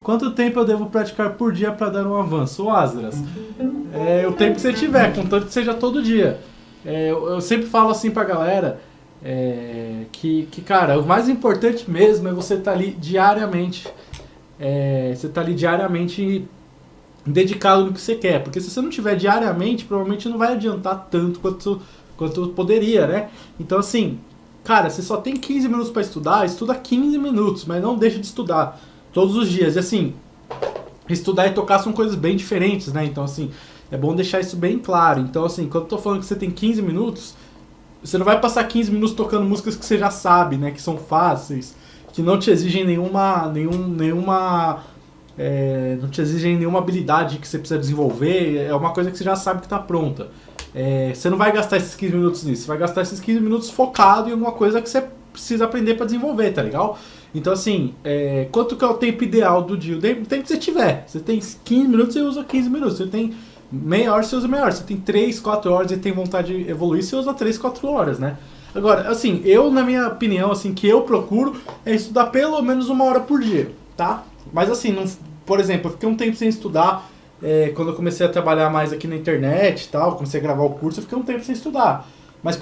quanto tempo eu devo praticar por dia para dar um avanço? Ô Asdras, o tempo que você tiver, contanto que seja todo dia. Eu sempre falo assim pra galera, cara, o mais importante mesmo é você estar ali diariamente. Você tá ali diariamente dedicado no que você quer. Porque se você não tiver diariamente, provavelmente não vai adiantar tanto quanto poderia, né? Então assim, cara, você só tem 15 minutos para estudar, estuda 15 minutos, mas não deixa de estudar todos os dias. E assim, estudar e tocar são coisas bem diferentes, né? Então assim, é bom deixar isso bem claro. Então assim, quando eu tô falando que você tem 15 minutos, você não vai passar 15 minutos tocando músicas que você já sabe, né? Que são fáceis, que não te exigem não te exigem nenhuma habilidade que você precisa desenvolver. É uma coisa que você já sabe que está pronta. Você não vai gastar esses 15 minutos nisso, você vai gastar esses 15 minutos focado em alguma coisa que você precisa aprender para desenvolver, tá legal? Então assim, quanto que é o tempo ideal do dia? O tempo que você tiver. Você tem 15 minutos, você usa 15 minutos. Você tem meia hora, você usa meia hora. Você tem 3, 4 horas e tem vontade de evoluir, você usa 3, 4 horas, né? Agora, assim, na minha opinião, assim, que eu procuro é estudar pelo menos 1 hora por dia, tá? Mas assim, por exemplo, eu fiquei um tempo sem estudar, quando eu comecei a trabalhar mais aqui na internet e tal, comecei a gravar o curso, eu fiquei um tempo sem estudar. Mas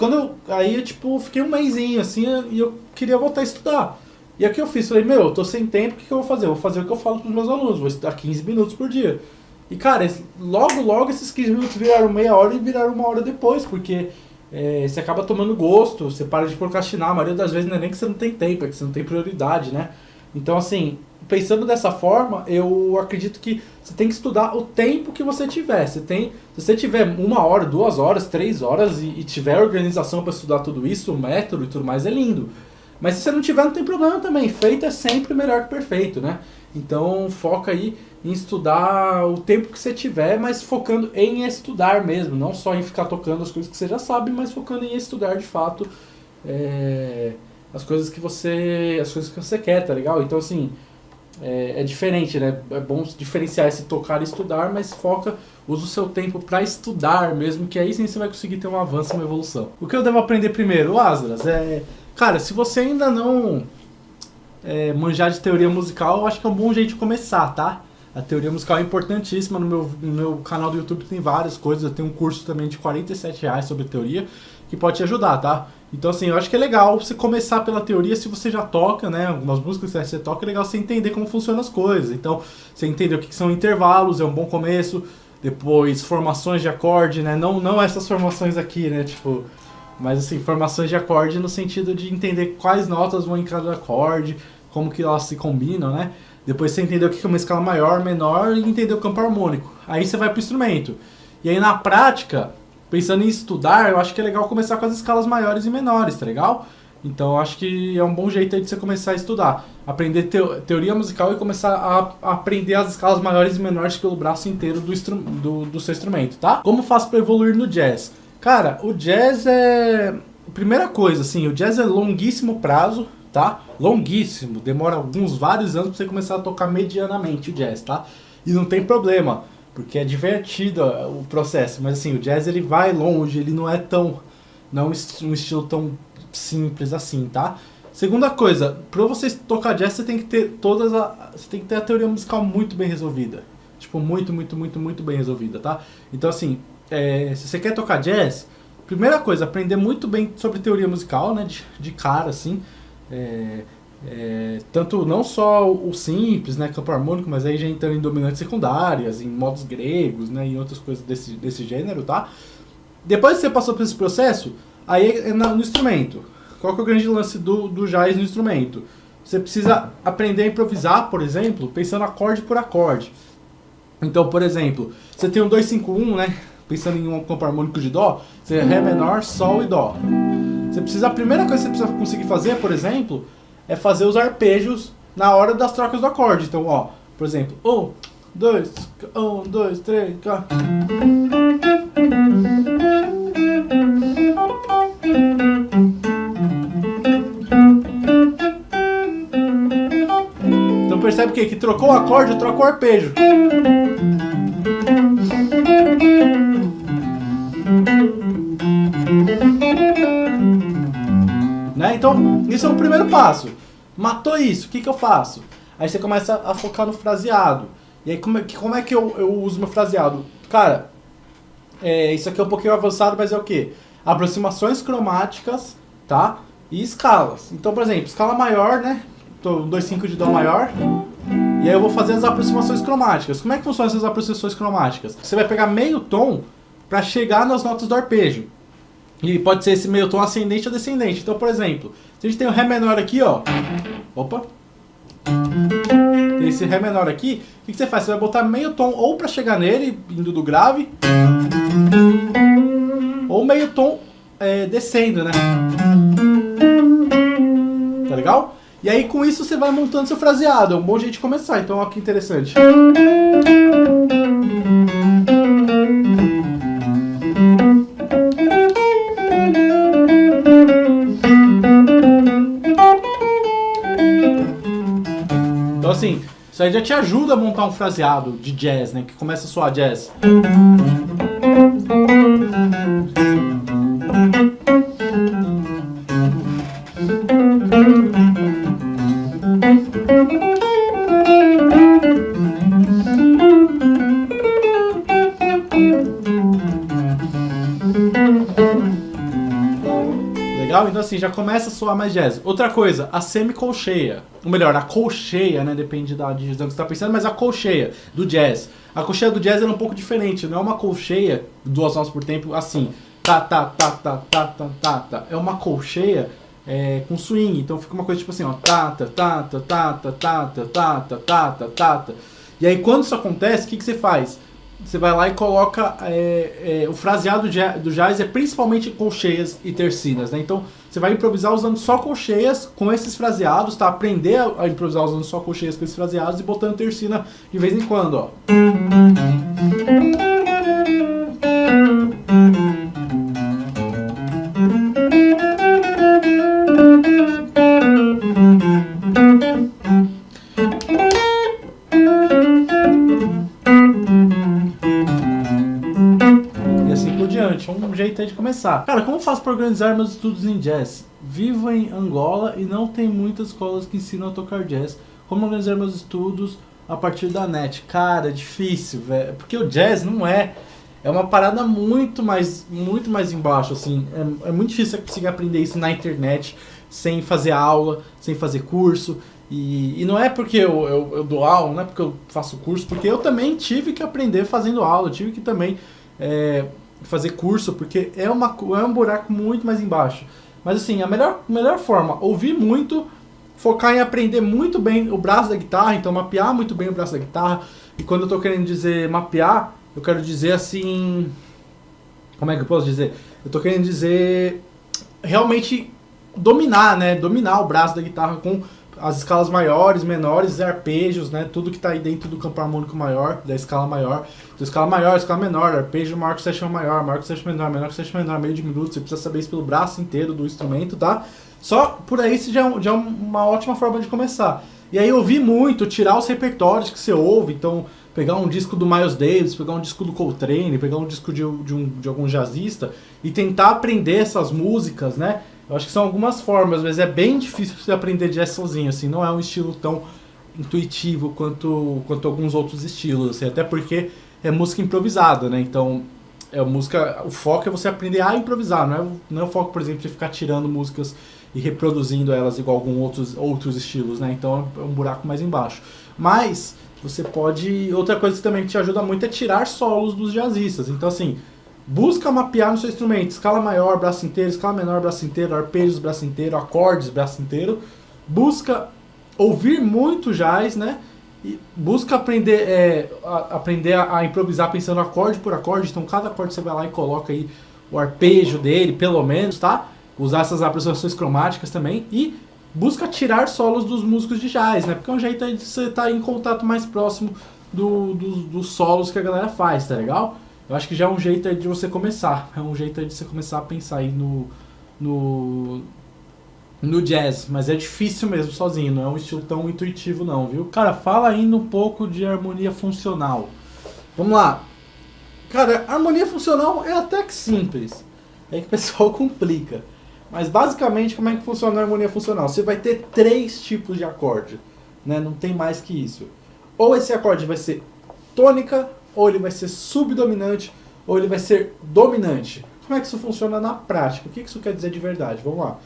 aí eu fiquei um mesinho, assim, e eu queria voltar a estudar. E aí o que eu fiz? Falei, eu tô sem tempo, o que eu vou fazer? Eu vou fazer o que eu falo pros meus alunos, vou estudar 15 minutos por dia. E cara, logo esses 15 minutos viraram meia hora e viraram 1 hora depois, porque você acaba tomando gosto, você para de procrastinar. A maioria das vezes não é nem que você não tem tempo, é que você não tem prioridade, né? Então assim, pensando dessa forma, eu acredito que você tem que estudar o tempo que você tiver. Se você tiver 1 hora, 2 horas, 3 horas e tiver organização para estudar tudo isso, o método e tudo mais, é lindo. Mas se você não tiver, não tem problema também. Feito é sempre melhor que perfeito, né? Então foca aí em estudar o tempo que você tiver, mas focando em estudar mesmo. Não só em ficar tocando as coisas que você já sabe, mas focando em estudar de fato as coisas que você quer, tá legal? Então assim, é diferente, né? É bom diferenciar esse tocar e estudar, mas usa o seu tempo para estudar mesmo, que aí sim você vai conseguir ter um avanço, uma evolução. O que eu devo aprender primeiro, Asdras, cara, se você ainda não manjar de teoria musical, eu acho que é um bom jeito de começar, tá? A teoria musical é importantíssima. No meu canal do YouTube tem várias coisas. Eu tenho um curso também de R$47 sobre teoria que pode te ajudar, tá? Então assim, eu acho que é legal você começar pela teoria se você já toca, né? Algumas músicas que você toca, é legal você entender como funcionam as coisas. Então, você entender o que são intervalos, é um bom começo. Depois, formações de acorde, né? Não essas formações aqui, né? Tipo, mas assim, formações de acorde no sentido de entender quais notas vão em cada acorde, como que elas se combinam, né? Depois você entender o que é uma escala maior, menor e entender o campo harmônico. Aí você vai pro instrumento. E aí na prática, pensando em estudar, eu acho que é legal começar com as escalas maiores e menores, tá legal? Então eu acho que é um bom jeito aí de você começar a estudar. Aprender teoria musical e começar a aprender as escalas maiores e menores pelo braço inteiro do seu instrumento, tá? Como faço para evoluir no jazz? Cara, o jazz primeira coisa, assim, o jazz é longuíssimo prazo, tá? Longuíssimo, demora vários anos pra você começar a tocar medianamente o jazz, tá? E não tem problema, porque é divertido o processo, mas assim, o jazz ele vai longe, ele não é um estilo tão simples assim, tá? Segunda coisa, pra você tocar jazz você tem que ter a teoria musical muito bem resolvida. Tipo, muito bem resolvida, tá? Então assim, se você quer tocar jazz, primeira coisa, aprender muito bem sobre teoria musical, né? De cara, assim. Tanto não só o simples, né, campo harmônico, mas aí já entrando em dominantes secundárias, em modos gregos, né, e outras coisas desse gênero, tá? Depois que você passou por esse processo, aí é no instrumento. Qual que é o grande lance do jazz no instrumento? Você precisa aprender a improvisar, por exemplo, pensando acorde por acorde. Então, por exemplo, você tem um 2-5-1, né, pensando em um campo harmônico de dó, você é ré menor, sol e dó. A primeira coisa que você precisa conseguir fazer, por exemplo, é fazer os arpejos na hora das trocas do acorde. Então, ó, por exemplo, 1, 2, 3, 4. Então percebe o quê? Que trocou o acorde, eu troco o arpejo. Né? Então, isso é o primeiro passo. Matou isso, o que eu faço? Aí você começa a focar no fraseado. E aí como é que eu uso meu fraseado? Cara, isso aqui é um pouquinho avançado, mas é o quê? Aproximações cromáticas, tá? E escalas. Então, por exemplo, escala maior, né? Tô 2,5 de Dó maior. E aí eu vou fazer as aproximações cromáticas. Como é que funcionam essas aproximações cromáticas? Você vai pegar meio tom para chegar nas notas do arpejo. E pode ser esse meio tom ascendente ou descendente. Então, por exemplo, se a gente tem o Ré menor aqui, ó. Opa! Tem esse Ré menor aqui. O que você faz? Você vai botar meio tom ou para chegar nele, indo do grave, ou meio tom descendo, né? Tá legal? E aí com isso você vai montando seu fraseado. É um bom jeito de começar. Então olha que interessante. Então assim, isso aí já te ajuda a montar um fraseado de jazz, né? Que começa a soar jazz. Legal? Então assim, já começa a soar mais jazz. Outra coisa, a semicolcheia. Ou melhor, a colcheia, né? Depende da divisão que você está pensando, mas a colcheia do jazz. A colcheia do jazz é um pouco diferente. Não é uma colcheia, 2 notas por tempo, assim. Tá, tá, tá, tá, tá, tá, tá, tá. É uma colcheia com swing. Então fica uma coisa tipo assim, ó. Tá, tá, tá, tá, tá, tá, tá, tá, tá, tá, tá, tá, tá, tá. E aí quando isso acontece, o que você faz? Você vai lá e coloca o fraseado do jazz é principalmente colcheias e tercinas, né? Então você vai improvisar usando só colcheias com esses fraseados, tá? Aprender a improvisar usando só colcheias com esses fraseados e botando tercina de vez em quando, ó. Um jeito aí de começar. Cara, como eu faço para organizar meus estudos em jazz? Vivo em Angola e não tem muitas escolas que ensinam a tocar jazz. Como organizar meus estudos a partir da net? Cara, é difícil, velho. Porque o jazz não é uma parada muito mais embaixo, assim. É muito difícil você conseguir aprender isso na internet, sem fazer aula, sem fazer curso. E não é porque eu dou aula, não é porque eu faço curso, porque eu também tive que aprender fazendo aula, eu tive que também fazer curso, porque é um buraco muito mais embaixo. Mas assim, a melhor forma, ouvir muito, focar em aprender muito bem o braço da guitarra, então mapear muito bem o braço da guitarra. E quando eu tô querendo dizer mapear, eu quero dizer assim... Como é que eu posso dizer? Eu tô querendo dizer realmente dominar, né? Dominar o braço da guitarra com as escalas maiores, menores, arpejos, né? Tudo que está aí dentro do campo harmônico maior, da escala maior. Então, escala maior, escala menor, arpejo maior que sétima maior, maior que sétima menor, menor que sétima menor, meio diminuto. Você precisa saber isso pelo braço inteiro do instrumento, tá? Só por aí isso já é uma ótima forma de começar. E aí ouvir muito, tirar os repertórios que você ouve. Então, pegar um disco do Miles Davis, pegar um disco do Coltrane, pegar um disco de algum jazzista e tentar aprender essas músicas, né? Eu acho que são algumas formas, mas é bem difícil você aprender jazz sozinho, assim, não é um estilo tão intuitivo quanto alguns outros estilos, assim, até porque é música improvisada, né? Então, o foco é você aprender a improvisar, não é o foco, por exemplo, de ficar tirando músicas e reproduzindo elas igual alguns outros estilos, né? Então é um buraco mais embaixo. Mas você pode... Outra coisa que também te ajuda muito é tirar solos dos jazzistas. Então, assim, busca mapear no seu instrumento, escala maior, braço inteiro, escala menor, braço inteiro, arpejos, braço inteiro, acordes, braço inteiro. Busca ouvir muito jazz, né? E busca aprender, a improvisar pensando acorde por acorde. Então, cada acorde você vai lá e coloca aí o arpejo dele, pelo menos, tá? Usar essas aproximações cromáticas também. E busca tirar solos dos músicos de jazz, né? Porque é um jeito de você estar em contato mais próximo dos solos que a galera faz, tá legal? Eu acho que já é um jeito aí de você começar. É um jeito aí de você começar a pensar aí no jazz. Mas é difícil mesmo sozinho. Não é um estilo tão intuitivo não, viu? Cara, fala ainda um pouco de harmonia funcional. Vamos lá. Cara, harmonia funcional é até que simples. É que o pessoal complica. Mas basicamente como é que funciona a harmonia funcional? Você vai ter 3 tipos de acorde. né? Não tem mais que isso. Ou esse acorde vai ser tônica, ou ele vai ser subdominante, ou ele vai ser dominante. Como é que isso funciona na prática? O que isso quer dizer de verdade? Vamos lá.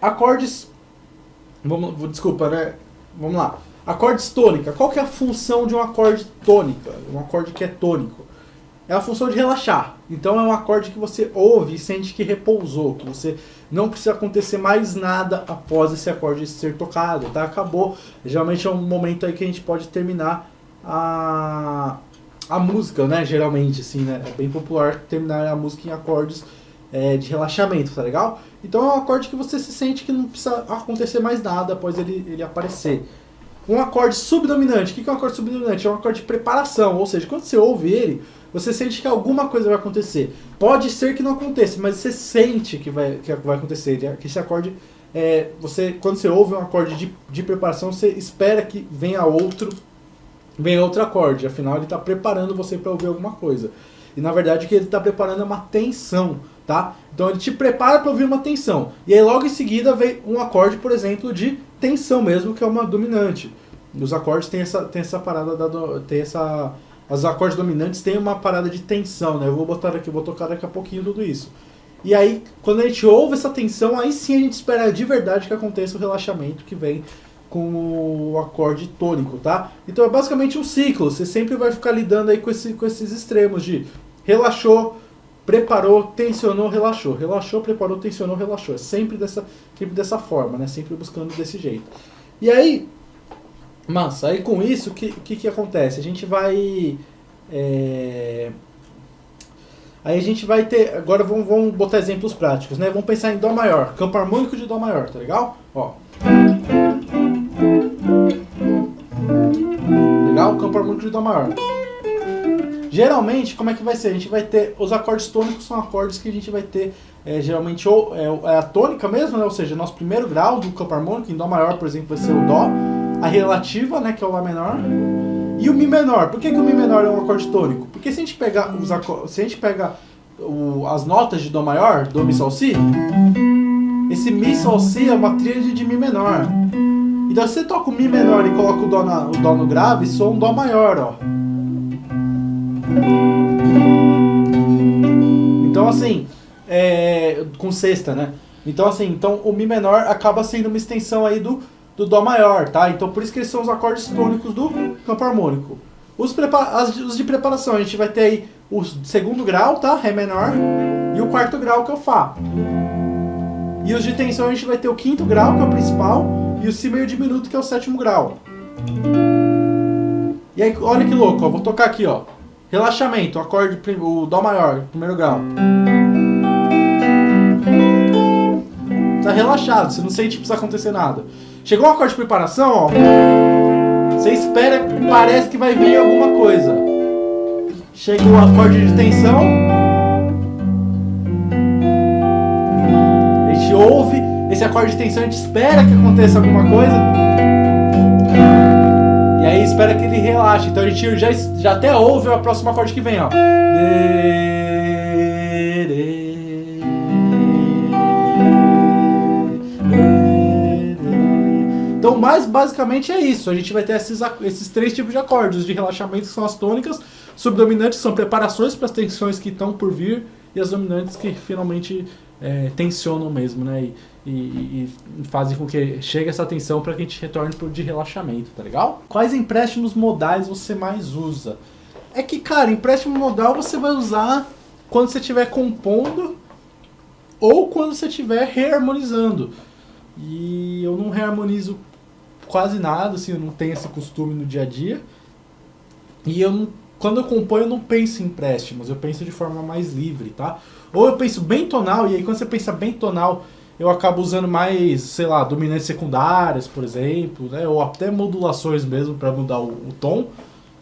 Acordes... Desculpa, né? Vamos lá. Acordes tônica. Qual que é a função de um acorde tônica? Um acorde que é tônico. É a função de relaxar. Então é um acorde que você ouve e sente que repousou, que você não precisa acontecer mais nada após esse acorde ser tocado, tá? Acabou. Geralmente é um momento aí que a gente pode terminar a música, né? Geralmente, assim, né? É bem popular terminar a música em acordes de relaxamento, tá legal? Então é um acorde que você se sente que não precisa acontecer mais nada após ele aparecer. Um acorde subdominante. O que é um acorde subdominante? É um acorde de preparação, ou seja, quando você ouve ele, você sente que alguma coisa vai acontecer. Pode ser que não aconteça, mas você sente que vai acontecer. Que esse acorde, quando você ouve um acorde de preparação, você espera que venha outro acorde. Afinal, ele está preparando você para ouvir alguma coisa. E na verdade o que ele está preparando é uma tensão, tá? Então ele te prepara para ouvir uma tensão. E aí logo em seguida vem um acorde, por exemplo, de tensão mesmo, que é uma dominante. Os acordes têm essa parada os acordes dominantes têm uma parada de tensão, né? Eu vou tocar daqui a pouquinho tudo isso. E aí, quando a gente ouve essa tensão, aí sim a gente espera de verdade que aconteça o relaxamento que vem com o acorde tônico, tá? Então é basicamente um ciclo, você sempre vai ficar lidando aí com esses extremos de relaxou, preparou, tensionou, relaxou. Relaxou, preparou, tensionou, relaxou. É sempre dessa forma, né? Sempre buscando desse jeito. E aí, aí com isso, o que acontece? A gente vai... Aí a gente vai ter... Agora vamos botar exemplos práticos, né? Vamos pensar em Dó maior. Campo harmônico de Dó maior, tá legal? Ó. Legal? Campo harmônico de Dó maior. Geralmente, como é que vai ser? A gente vai ter... Os acordes tônicos são acordes que a gente vai ter... geralmente, ou a tônica mesmo, né? Ou seja, nosso primeiro grau do campo harmônico, em Dó maior, por exemplo, vai ser o Dó. A relativa, né, que é o Lá menor, e o Mi menor. Por que o Mi menor é um acorde tônico? Porque se a gente pega as notas de Dó maior, Dó, Mi, Sol, Si, esse Mi, Sol, Si é uma tríade de Mi menor. Então se você toca o Mi menor e coloca o Dó no grave, soa um Dó maior, ó. Então assim, com sexta, né? Então assim, o Mi menor acaba sendo uma extensão aí do Dó maior, tá? Então por isso que eles são os acordes tônicos do campo harmônico. Os de preparação, a gente vai ter aí o segundo grau, tá? Ré menor, e o quarto grau, que é o Fá. E os de tensão a gente vai ter o quinto grau, que é o principal, e o Si meio diminuto, que é o sétimo grau. E aí, olha que louco, ó, vou tocar aqui, ó. Relaxamento, o Dó maior, primeiro grau. Tá relaxado, você não sente que precisa acontecer nada. Chegou um acorde de preparação, ó. Você espera, parece que vai vir alguma coisa. Chega o acorde de tensão. A gente ouve esse acorde de tensão, a gente espera que aconteça alguma coisa. E aí espera que ele relaxe. Então a gente já até ouve o próximo acorde que vem, ó. Então, mais basicamente é isso. A gente vai ter esses três tipos de acordes. Os de relaxamento, que são as tônicas. Subdominantes, são preparações para as tensões que estão por vir. E as dominantes, que finalmente tensionam mesmo, né? E fazem com que chegue essa tensão para que a gente retorne pro de relaxamento, tá legal? Quais empréstimos modais você mais usa? É que, cara, empréstimo modal você vai usar quando você estiver compondo ou quando você estiver reharmonizando. E eu não reharmonizo quase nada, assim, eu não tenho esse costume no dia a dia. E quando eu componho, eu não penso em empréstimos, eu penso de forma mais livre, tá? Ou eu penso bem tonal, e aí quando você pensa bem tonal, eu acabo usando mais, sei lá, dominantes secundárias, por exemplo, né? Ou até modulações mesmo para mudar o tom.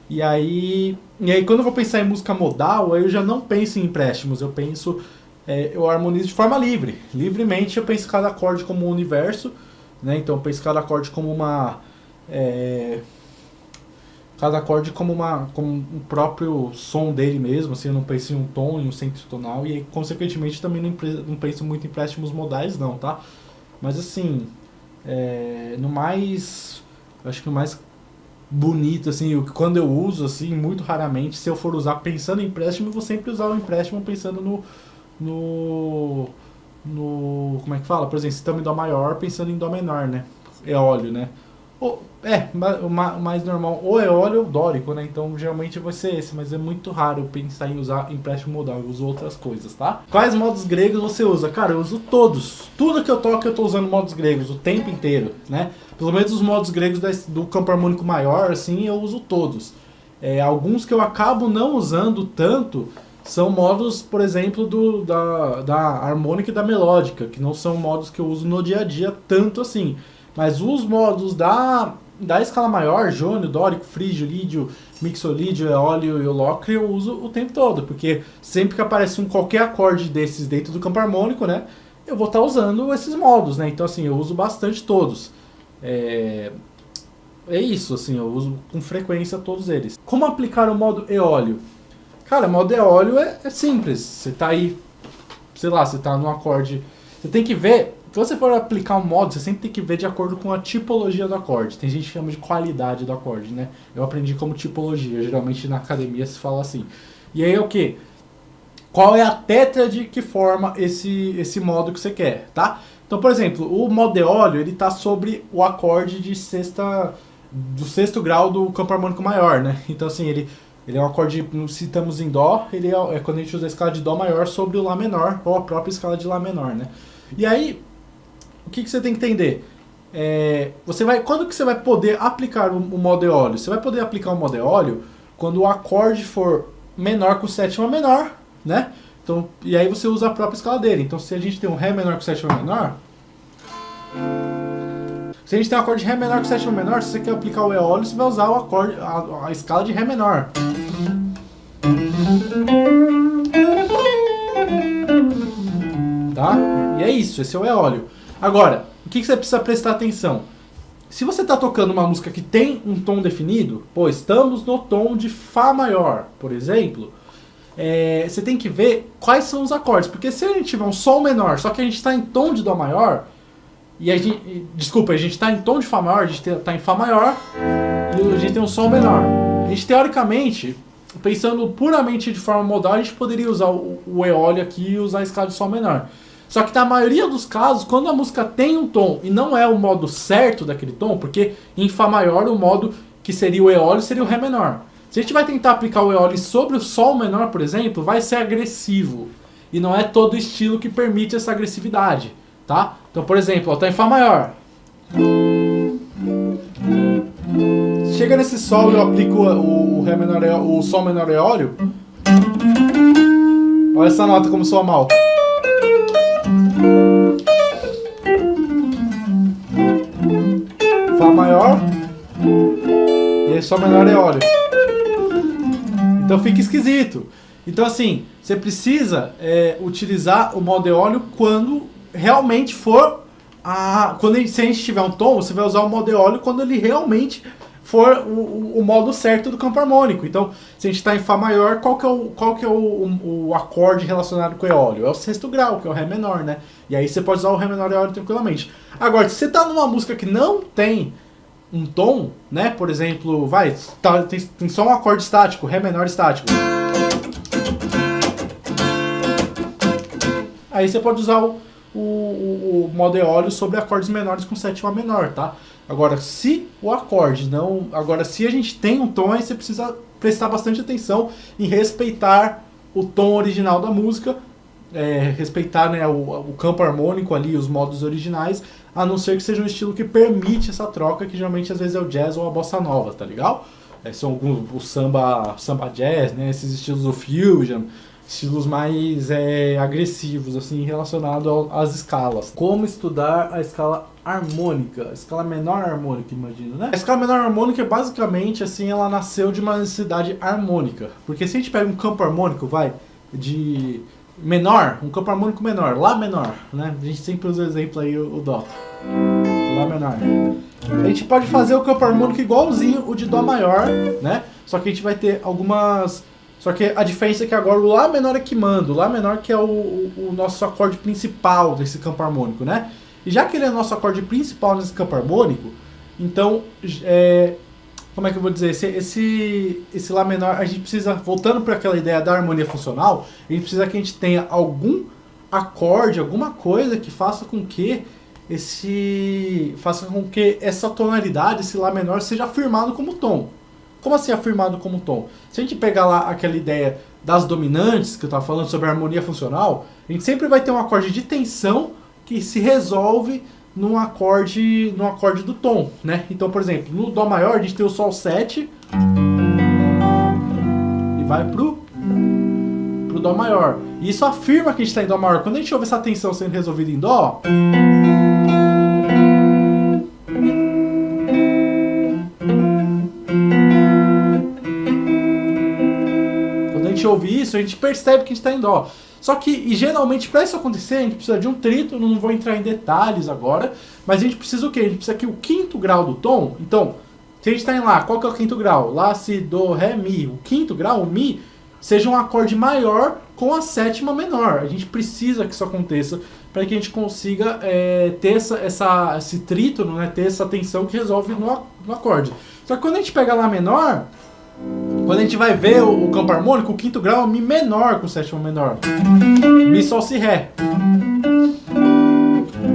E aí quando eu vou pensar em música modal, aí eu já não penso em empréstimos, eu harmonizo de forma livre. Livremente eu penso cada acorde como um universo, né? Então eu penso cada acorde como cada acorde como um próprio som dele mesmo, assim, eu não penso em um tom, em um centro tonal, e consequentemente também não penso muito em empréstimos modais não, tá? Mas assim, no mais, Eu acho que o mais bonito, assim, quando eu uso, assim, muito raramente, se eu for usar pensando em empréstimo, eu vou sempre usar o empréstimo pensando no, como é que fala? Por exemplo, se estamos em Dó maior, pensando em Dó menor, né? Eólio, né? O mais normal, ou eólio ou dórico, né? Então geralmente vai ser esse, mas é muito raro eu pensar em usar empréstimo modal, eu uso outras coisas, tá? Quais modos gregos você usa? Cara, eu uso todos. Tudo que eu toco eu tô usando modos gregos o tempo inteiro, né? Pelo menos os modos gregos do campo harmônico maior, assim, eu uso todos. Alguns que eu acabo não usando tanto são modos, por exemplo, da harmônica e da melódica, que não são modos que eu uso no dia a dia tanto assim. Mas os modos da escala maior, jônio, dórico, frígio, lídio, mixolídio, eólio e holócrio, eu uso o tempo todo, porque sempre que aparece qualquer acorde desses dentro do campo harmônico, né, eu vou estar usando esses modos, né? Então, assim, eu uso bastante todos. É isso, assim, eu uso com frequência todos eles. Como aplicar o modo eólio? Cara, o modo eólio é simples. Você tá aí, sei lá, você tá num acorde. Você tem que ver. Se você for aplicar um modo, você sempre tem que ver de acordo com a tipologia do acorde. Tem gente que chama de qualidade do acorde, né? Eu aprendi como tipologia. Geralmente na academia se fala assim. E aí é o quê? Qual é a tétrade que forma esse modo que você quer, tá? Então, por exemplo, o modo eólio, ele tá sobre o acorde do sexto grau do campo harmônico maior, né? Então, assim, ele é um acorde, se estamos em Dó, ele é quando a gente usa a escala de Dó maior sobre o Lá menor, ou a própria escala de Lá menor, né? E aí, o que você tem que entender? Quando que você vai poder aplicar o modo eólio? Você vai poder aplicar o modo eólio quando o acorde for menor com sétima menor, né? Então, e aí você usa a própria escala dele. Então, se a gente tem um Ré menor com sétima menor, se a gente tem um acorde de Ré menor com sétima menor, se você quer aplicar o eólio, você vai usar o acorde, a escala de Ré menor. Tá? E é isso, esse é o eólio. Agora, o que você precisa prestar atenção? Se você está tocando uma música que tem um tom definido, estamos no tom de Fá maior, por exemplo, você tem que ver quais são os acordes. Porque se a gente tiver um Sol menor, só que a gente está em tom de Dó maior, a gente está em tom de Fá maior, a gente está em Fá maior, e a gente tem um Sol menor. A gente, teoricamente, pensando puramente de forma modal, a gente poderia usar o eólio aqui e usar a escala de Sol menor. Só que na maioria dos casos, quando a música tem um tom e não é o modo certo daquele tom, porque em Fá maior o modo que seria o eólio seria o Ré menor. Se a gente vai tentar aplicar o eólio sobre o Sol menor, por exemplo, vai ser agressivo. E não é todo estilo que permite essa agressividade, tá? Então, por exemplo, tá em Fá maior. Chega nesse Sol e eu aplico o Ré menor, o Sol menor eólio. Olha essa nota como soa mal. Fá maior e aí Sol menor eólio. Então fica esquisito. Então assim, você precisa utilizar o modo eólio quando realmente for se a gente tiver um tom, você vai usar o modo eólio quando ele realmente for o modo certo do campo harmônico. Então, se a gente está em Fá maior, qual que é o acorde relacionado com o eólio? É o sexto grau, que é o Ré menor, né? E aí você pode usar o Ré menor e eólio tranquilamente. Agora, se você está numa música que não tem um tom, né? Por exemplo, tem só um acorde estático, Ré menor estático. Aí você pode usar o modo eólio sobre acordes menores com sétima menor, tá? Agora, se a gente tem um tom, aí você precisa prestar bastante atenção em respeitar o tom original da música, respeitar, né, o campo harmônico ali, os modos originais, a não ser que seja um estilo que permite essa troca, que geralmente às vezes é o jazz ou a bossa nova, tá legal? São o samba jazz, né, esses estilos do fusion, estilos mais agressivos, assim, relacionados às escalas. Como estudar a escala harmônica, a escala menor harmônica, imagina, né? A escala menor harmônica, basicamente, assim, ela nasceu de uma necessidade harmônica. Porque se a gente pega um campo harmônico, de menor, um campo harmônico menor, Lá menor, né? A gente sempre usa o exemplo aí, o Dó. Lá menor. A gente pode fazer o campo harmônico igualzinho o de Dó maior, né? Só que a gente vai ter algumas... Só que a diferença é que agora o Lá menor é que manda, o Lá menor que é o nosso acorde principal desse campo harmônico, né? E já que ele é o nosso acorde principal nesse campo harmônico, Então, como é que eu vou dizer? Esse Lá menor, a gente precisa, voltando para aquela ideia da harmonia funcional, a gente precisa que a gente tenha algum acorde, alguma coisa que faça com que essa tonalidade, esse Lá menor, seja afirmado como tom. Como assim afirmado como tom? Se a gente pegar lá aquela ideia das dominantes, que eu estava falando sobre a harmonia funcional, a gente sempre vai ter um acorde de tensão que se resolve num acorde do tom, né? Então, por exemplo, no Dó maior a gente tem o Sol 7 e vai pro Dó maior. E isso afirma que a gente está em Dó maior. Quando a gente ouve essa tensão sendo resolvida em Dó, quando a gente ouve isso, a gente percebe que a gente está em Dó. Só que, e geralmente, para isso acontecer, a gente precisa de um trítono, não vou entrar em detalhes agora, mas a gente precisa o quê? A gente precisa que o quinto grau do tom, então, se a gente está em Lá, qual que é o quinto grau? Lá, Si, Do, Ré, Mi. O quinto grau, o Mi, seja um acorde maior com a sétima menor. A gente precisa que isso aconteça para que a gente consiga ter esse trítono, né, ter essa tensão que resolve no acorde. Só que quando a gente pega Lá menor, quando a gente vai ver o campo harmônico, o quinto grau é o Mi menor com sétima menor. Mi, Sol, Si, Ré.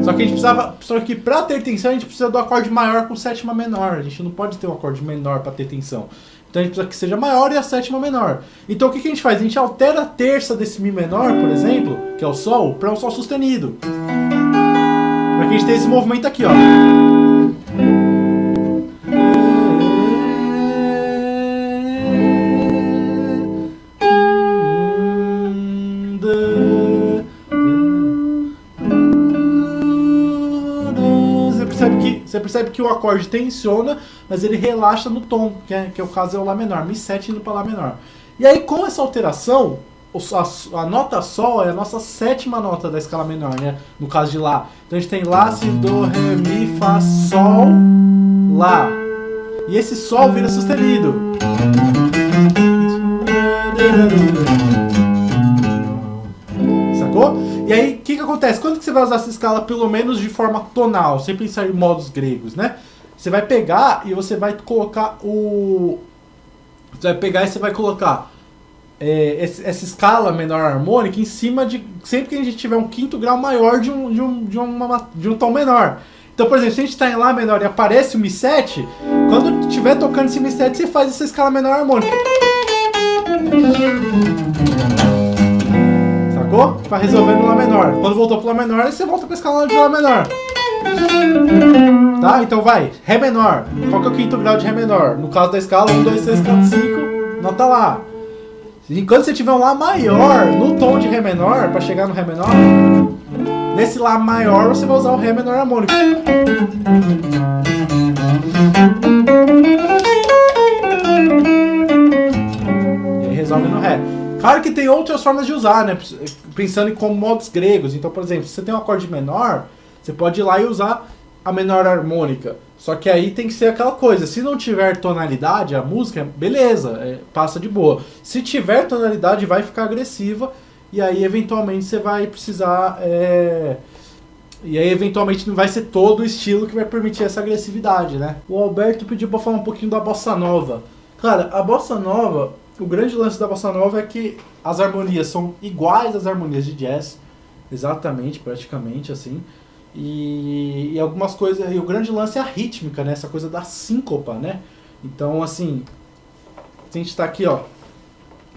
Só que a gente precisava. Só que pra ter tensão a gente precisa do acorde maior com sétima menor. A gente não pode ter um acorde menor para ter tensão. Então a gente precisa que seja maior e a sétima menor. Então o que a gente faz? A gente altera a terça desse Mi menor, por exemplo, que é o Sol, para um Sol sustenido. Pra que a gente tenha esse movimento aqui, ó. Você percebe que o acorde tensiona, mas ele relaxa no tom, que é o caso é o Lá menor, Mi7 indo para Lá menor. E aí com essa alteração, a nota Sol é a nossa sétima nota da escala menor, né? No caso de Lá. Então a gente tem Lá, Si, Do, Ré, Mi, Fá, Sol, Lá. E esse Sol vira sustenido. Sacou? E aí, o que acontece? Quando que você vai usar essa escala, pelo menos de forma tonal, sem pensar em modos gregos, né? Você vai pegar e você vai colocar Você vai pegar e você vai colocar essa escala menor harmônica em cima de... Sempre que a gente tiver um quinto grau maior de um tom menor. Então, por exemplo, se a gente está em Lá menor e aparece o Mi7, quando estiver tocando esse Mi7, você faz essa escala menor harmônica. Para resolver no Lá menor. Quando voltou pro Lá menor, aí você volta para a escala de Lá menor. Tá? Então vai. Ré menor. Qual que é o quinto grau de Ré menor? No caso da escala, 1, 2, 3, 4, 5, nota Lá. Enquanto você tiver um Lá maior no tom de Ré menor, para chegar no Ré menor, nesse Lá maior você vai usar o Ré menor harmônico. E aí resolve no Ré. Claro que tem outras formas de usar, né? Pensando em como modos gregos. Então, por exemplo, se você tem um acorde menor, você pode ir lá e usar a menor harmônica. Só que aí tem que ser aquela coisa. Se não tiver tonalidade, a música, beleza, passa de boa. Se tiver tonalidade, vai ficar agressiva. E aí, eventualmente, você vai precisar... E aí, eventualmente, não vai ser todo o estilo que vai permitir essa agressividade, né? O Alberto pediu pra falar um pouquinho da Bossa Nova. Cara, a Bossa Nova... O grande lance da Bossa Nova é que as harmonias são iguais às harmonias de jazz, exatamente, praticamente assim, e algumas coisas, e o grande lance é a rítmica, né, essa coisa da síncopa, né, então assim, a gente tá aqui, ó,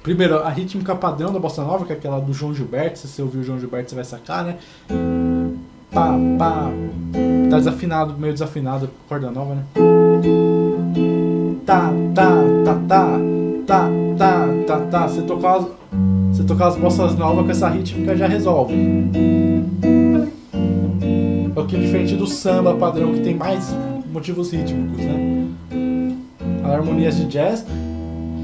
primeiro a rítmica padrão da Bossa Nova, que é aquela do João Gilberto, se você ouvir o João Gilberto você vai sacar, né, pá, pá, tá desafinado, meio desafinado, corda nova, né, tá, tá, tá, tá, tá, tá, tá, tá. Você tocar as bossas novas com essa rítmica já resolve. Um pouquinho diferente do samba padrão, que tem mais motivos rítmicos, né? As harmonias de jazz.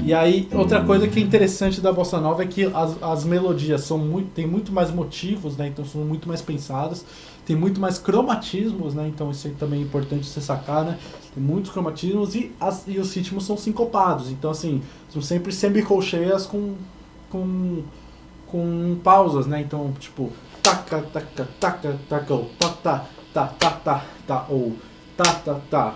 E aí, outra coisa que é interessante da Bossa Nova é que as melodias tem muito mais motivos, né? Então são muito mais pensadas. Tem muito mais cromatismos, né? Então isso aí também é importante você sacar, né? Tem muitos cromatismos e os ritmos são sincopados. Então, assim, são sempre semicolcheias com pausas, né? Então, tipo, taca, taca, taca, taca, ou tá, tá, tá, tá, tá, tá, ou tá, tá, tá,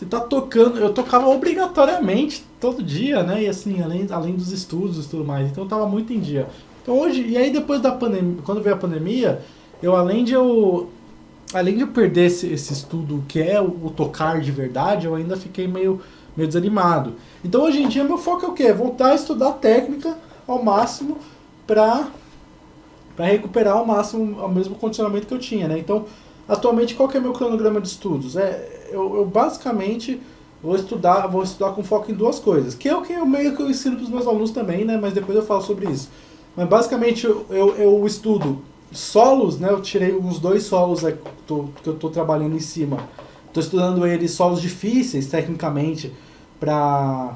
você tá tocando, eu tocava obrigatoriamente todo dia, né? E assim, além dos estudos e tudo mais. Então eu tava muito em dia. Então hoje, e aí depois da pandemia, quando veio a pandemia, eu além de eu perder esse estudo que é o tocar de verdade, eu ainda fiquei meio desanimado. Então hoje em dia meu foco é o quê? Voltar a estudar técnica ao máximo para recuperar ao máximo o mesmo condicionamento que eu tinha, né? Então, atualmente, qual que é meu cronograma de estudos? Eu basicamente vou estudar com foco em duas coisas, que é o que eu meio que eu ensino para os meus alunos também, né? Mas depois eu falo sobre isso. Mas basicamente eu estudo solos, né? Eu tirei uns 2 solos que eu estou trabalhando em cima. Estou estudando eles solos difíceis, tecnicamente, para...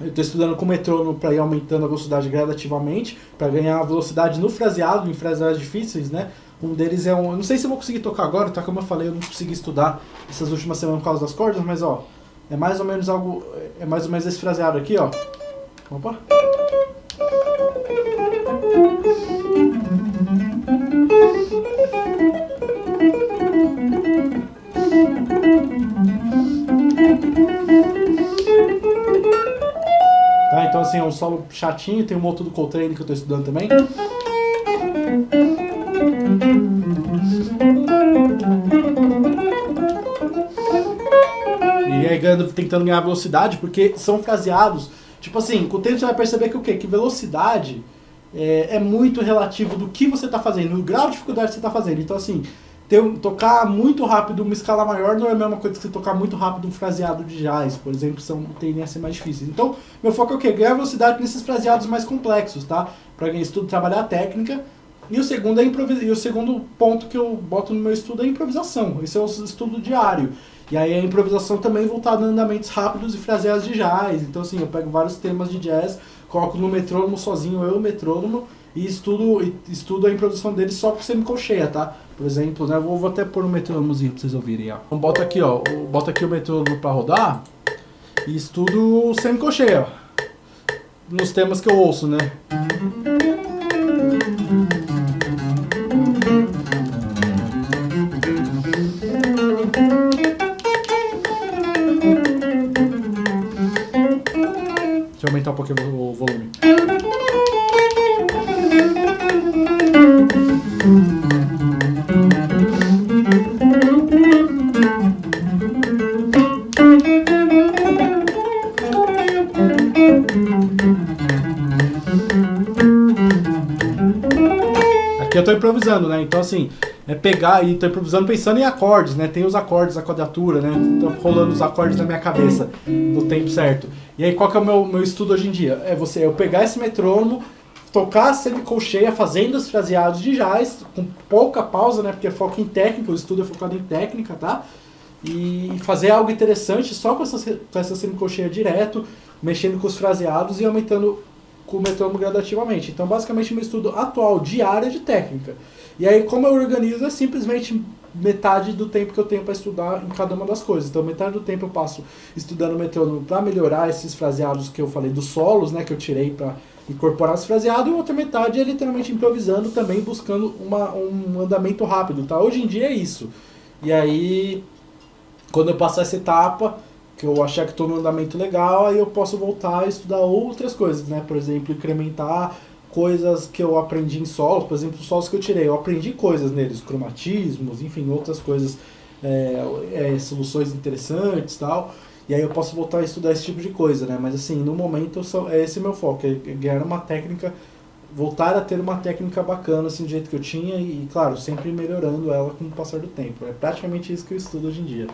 Eu estou estudando com metrônomo para ir aumentando a velocidade gradativamente, para ganhar velocidade no fraseado, em fraseados difíceis, né? Um deles é um... Eu não sei se eu vou conseguir tocar agora, tá? Como eu falei, eu não consegui estudar essas últimas semanas por causa das cordas, mas ó, é mais ou menos algo... É mais ou menos esse fraseado aqui, ó. Opa! Tá, então assim, é um solo chatinho, tem um outro do Coltrane que eu tô estudando também. E aí tentando ganhar velocidade, porque são fraseados. Tipo assim, com o tempo você vai perceber que o quê? Que velocidade é muito relativo do que você tá fazendo, do grau de dificuldade que você tá fazendo. Então assim, tocar muito rápido uma escala maior não é a mesma coisa que você tocar muito rápido um fraseado de jazz, por exemplo, tendem a ser mais difíceis. Então, meu foco é o quê? Ganhar velocidade nesses fraseados mais complexos, tá? Para quem estuda, trabalhar a técnica. E o segundo e o segundo ponto que eu boto no meu estudo é a improvisação. Esse é o estudo diário. E aí a improvisação também voltada a andamentos rápidos e fraseados de jazz. Então assim, eu pego vários temas de jazz, coloco no metrônomo sozinho, eu metrônomo, e estudo a improvisação deles só com semicolcheia, tá? Por exemplo, né? Vou até pôr um metrônomozinho pra vocês ouvirem, ó. Então bota aqui, ó. Bota aqui o metrônomo pra rodar e estudo semicolcheia, ó. Nos temas que eu ouço, né? Deixa eu aumentar um pouquinho o volume. Aqui eu tô improvisando, né? Então assim, pegar e tô improvisando pensando em acordes, né? Tem os acordes, a quadratura, né? Tô rolando os acordes na minha cabeça no tempo certo. E aí qual que é o meu estudo hoje em dia? Eu pegar esse metrônomo, tocar a semicolcheia fazendo os fraseados de jazz, com pouca pausa, né? Porque é foco em técnica, o estudo é focado em técnica, tá? E fazer algo interessante só com essa semicolcheia direto, mexendo com os fraseados e aumentando com o metrônomo gradativamente. Então, basicamente, meu estudo atual, diário, é de técnica. E aí, como eu organizo, é simplesmente metade do tempo que eu tenho para estudar em cada uma das coisas. Então, metade do tempo eu passo estudando o metrônomo para melhorar esses fraseados que eu falei, dos solos, né, que eu tirei para incorporar esse fraseado, e outra metade é literalmente improvisando também, buscando um andamento rápido, tá? Hoje em dia é isso. E aí, quando eu passar essa etapa, que eu achar que estou no andamento legal, aí eu posso voltar a estudar outras coisas, né? Por exemplo, incrementar coisas que eu aprendi em solos, por exemplo, os solos que eu tirei, eu aprendi coisas neles, cromatismos, enfim, outras coisas, soluções interessantes e tal, e aí eu posso voltar a estudar esse tipo de coisa, né? Mas assim, no momento, esse é meu foco, é ganhar uma técnica, voltar a ter uma técnica bacana, assim, do jeito que eu tinha, e claro, sempre melhorando ela com o passar do tempo. É praticamente isso que eu estudo hoje em dia.